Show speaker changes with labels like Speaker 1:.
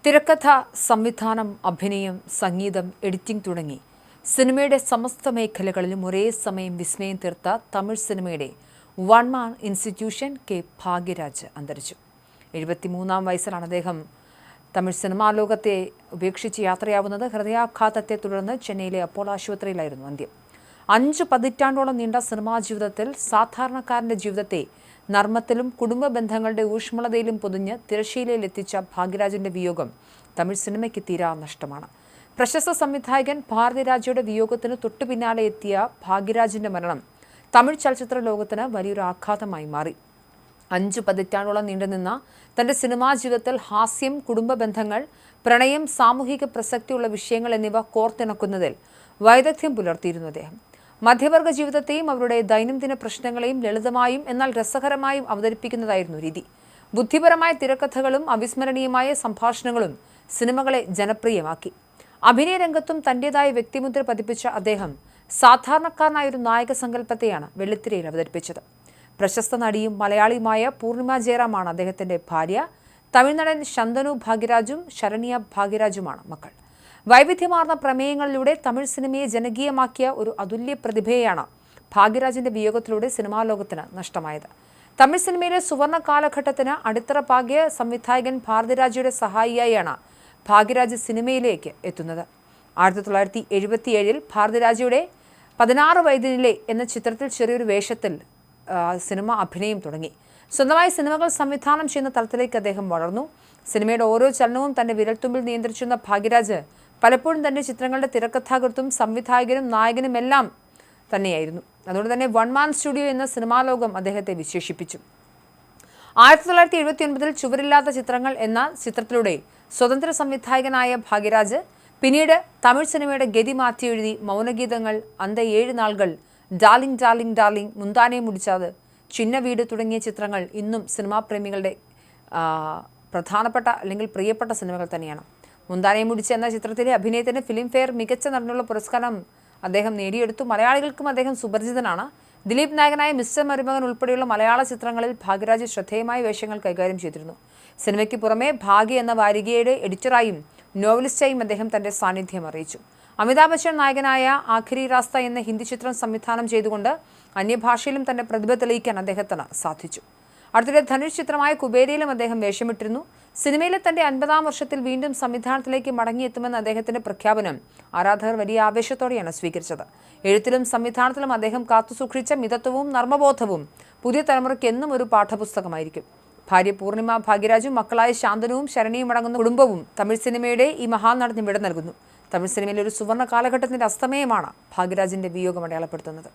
Speaker 1: തിരക്കഥ, സംവിധാനം, അഭിനയം, സംഗീതം, എഡിറ്റിംഗ് തുടങ്ങി സിനിമയുടെ സമസ്ത മേഖലകളിലും ഒരേ സമയം വിസ്മയം തീർത്ത തമിഴ് സിനിമയുടെ one man institution K Bhagyaraj അന്തരിച്ചു. 73-ാം വയസ്സിലാണ് അദ്ദേഹം തമിഴ് സിനിമാ ലോകത്തെ ഉപേക്ഷിച്ച് യാത്രയാവുന്നത്. ഹൃദയാഘാതത്തെ തുടർന്ന് ചെന്നൈയിലെ അപ്പോളോ ആശുപത്രിയിലായിരുന്നു അന്ത്യം. 5 പതിറ്റാണ്ടോളം നീണ്ട സിനിമാ ജീവിതത്തിൽ സാധാരണക്കാരന്റെ ജീവിതത്തെ നർമ്മത്തിലും കുടുംബ ബന്ധങ്ങളുടെ ഊഷ്മളതയിലും പൊതിഞ്ഞ് തിരശ്ശീലയിലെത്തിച്ച ഭാഗ്യരാജിന്റെ വിയോഗം തമിഴ് സിനിമയ്ക്ക് തീരാ നഷ്ടമാണ്. പ്രശസ്ത സംവിധായകൻ ഭാരതിരാജയുടെ വിയോഗത്തിന് തൊട്ടു പിന്നാലെ എത്തിയ ഭാഗ്യരാജിന്റെ മരണം തമിഴ് ചലച്ചിത്ര ലോകത്തിന് വലിയൊരു ആഘാതമായി മാറി. 5 പതിറ്റാണ്ടോളം നീണ്ടുനിന്ന തന്റെ സിനിമാ ജീവിതത്തിൽ ഹാസ്യം, കുടുംബ ബന്ധങ്ങൾ, പ്രണയം, സാമൂഹിക പ്രസക്തിയുള്ള വിഷയങ്ങൾ എന്നിവ കോർത്തിണക്കുന്നതിൽ വൈദഗ്ധ്യം പുലർത്തിയിരുന്നു അദ്ദേഹം. മധ്യവർഗ ജീവിതത്തെയും അവരുടെ ദൈനംദിന പ്രശ്നങ്ങളെയും ലളിതമായും എന്നാൽ രസകരമായും അവതരിപ്പിക്കുന്നതായിരുന്നു രീതി. ബുദ്ധിപരമായ തിരക്കഥകളും അവിസ്മരണീയമായ സംഭാഷണങ്ങളും സിനിമകളെ ജനപ്രിയമാക്കി. അഭിനയ രംഗത്തും തന്റേതായ വ്യക്തിമുദ്ര പതിപ്പിച്ച അദ്ദേഹം സാധാരണക്കാരനായ ഒരു നായക സങ്കല്പത്തെയാണ് വെള്ളിത്തിരയിൽ അവതരിപ്പിച്ചത്. പ്രശസ്ത നടിയും മലയാളിയുമായ പൂർണിമ ജയറാമാണ് അദ്ദേഹത്തിന്റെ ഭാര്യ. തമിഴ്നടൻ ശന്തനു ഭാഗ്യരാജും ശരണ്യ ഭാഗ്യരാജുമാണ് മക്കൾ. വൈവിധ്യമാർന്ന പ്രമേയങ്ങളിലൂടെ തമിഴ് സിനിമയെ ജനകീയമാക്കിയ ഒരു അതുല്യ പ്രതിഭയെയാണ് ഭാഗ്യരാജിന്റെ വിയോഗത്തിലൂടെ സിനിമാ ലോകത്തിന് നഷ്ടമായത്. തമിഴ് സിനിമയിലെ സുവർണ കാലഘട്ടത്തിന് അടിത്തറ പാകിയ സംവിധായകൻ ഭാരതിരാജയുടെ സഹായിയായാണ് ഭാഗ്യരാജ് സിനിമയിലേക്ക് എത്തുന്നത്. 1977-ൽ ഭാരതിരാജയുടെ 16 വയതിനിലെ എന്ന ചിത്രത്തിൽ ചെറിയൊരു വേഷത്തിൽ സിനിമ അഭിനയം തുടങ്ങി. സ്വന്തമായി സിനിമകൾ സംവിധാനം ചെയ്യുന്ന തലത്തിലേക്ക് അദ്ദേഹം വളർന്നു. സിനിമയുടെ ഓരോ ചലനവും തന്റെ വിരൽത്തുമ്പിൽ നിയന്ത്രിച്ചിരുന്ന ഭാഗ്യരാജ് പലപ്പോഴും തന്റെ ചിത്രങ്ങളുടെ തിരക്കഥാകൃത്തും സംവിധായകനും നായകനുമെല്ലാം തന്നെയായിരുന്നു. അതുകൊണ്ട് തന്നെ വൺ മാൻ സ്റ്റുഡിയോ എന്ന സിനിമാ ലോകം അദ്ദേഹത്തെ വിശേഷിപ്പിച്ചു. 1979-ൽ ചുവരില്ലാത്ത ചിത്രങ്ങൾ എന്ന ചിത്രത്തിലൂടെ സ്വതന്ത്ര സംവിധായകനായ ഭാഗ്യരാജ് പിന്നീട് തമിഴ് സിനിമയുടെ ഗതി മാറ്റി എഴുതി മൗനഗീതങ്ങൾ, അന്ത 7 നാളുകൾ, ഡാർലിംഗ് ഡാർലിംഗ് ഡാർലിംഗ്, മുന്താനെ മുടിച്ചാത്, ചിന്ന വീട് തുടങ്ങിയ ചിത്രങ്ങൾ ഇന്നും സിനിമാ പ്രേമികളുടെ പ്രധാനപ്പെട്ട അല്ലെങ്കിൽ പ്രിയപ്പെട്ട സിനിമകൾ തന്നെയാണ്. മുന്താനെ മുടിച്ച എന്ന ചിത്രത്തിലെ അഭിനയത്തിന് ഫിലിംഫെയർ മികച്ച നടനുള്ള പുരസ്കാരം അദ്ദേഹം നേടിയെടുത്തു. മലയാളികൾക്കും അദ്ദേഹം സുപരിചിതനാണ്. ദിലീപ് നായകനായ മിസ്റ്റർ മരുമകൻ ഉൾപ്പെടെയുള്ള മലയാള ചിത്രങ്ങളിൽ ഭാഗ്യരാജ് ശ്രദ്ധേയമായ വേഷങ്ങൾ കൈകാര്യം ചെയ്തിരുന്നു. സിനിമയ്ക്ക് പുറമെ ഭാഗ്യ എന്ന വാരികയുടെ എഡിറ്ററായും നോവലിസ്റ്റായും അദ്ദേഹം തന്റെ സാന്നിധ്യം അറിയിച്ചു. അമിതാഭ് ബച്ചൻ നായകനായ ആഖിരി റാസ്ത എന്ന ഹിന്ദി ചിത്രം സംവിധാനം ചെയ്തുകൊണ്ട് അന്യഭാഷയിലും തന്റെ പ്രതിഭ തെളിയിക്കാൻ അദ്ദേഹത്തിന് സാധിച്ചു. അടുത്തിടെ ധനുഷ് ചിത്രമായ കുബേരയിലും അദ്ദേഹം വേഷമിട്ടിരുന്നു. സിനിമയിലെ തന്റെ 50-ാം വർഷത്തിൽ വീണ്ടും സംവിധാനത്തിലേക്ക് മടങ്ങിയെത്തുമെന്ന അദ്ദേഹത്തിന്റെ പ്രഖ്യാപനം ആരാധകർ വലിയ ആവേശത്തോടെയാണ് സ്വീകരിച്ചത്. എഴുത്തിലും സംവിധാനത്തിലും അദ്ദേഹം കാത്തുസൂക്ഷിച്ച മിതത്വവും നർമ്മബോധവും പുതിയ തലമുറയ്ക്ക് എന്നും ഒരു പാഠപുസ്തകമായിരിക്കും. ഭാര്യ പൂർണിമ ഭാഗ്യരാജും മക്കളായ ശാന്തനുവും ശരണിയും അടങ്ങുന്ന കുടുംബവും തമിഴ് സിനിമയുടെ ഈ മഹാനടന് വിട നൽകുന്നു. തമിഴ് സിനിമയിലെ ഒരു സുവർണ്ണ കാലഘട്ടത്തിന്റെ അസ്തമയമാണ് ഭാഗ്യരാജിന്റെ വിയോഗം അടയാളപ്പെടുത്തുന്നത്.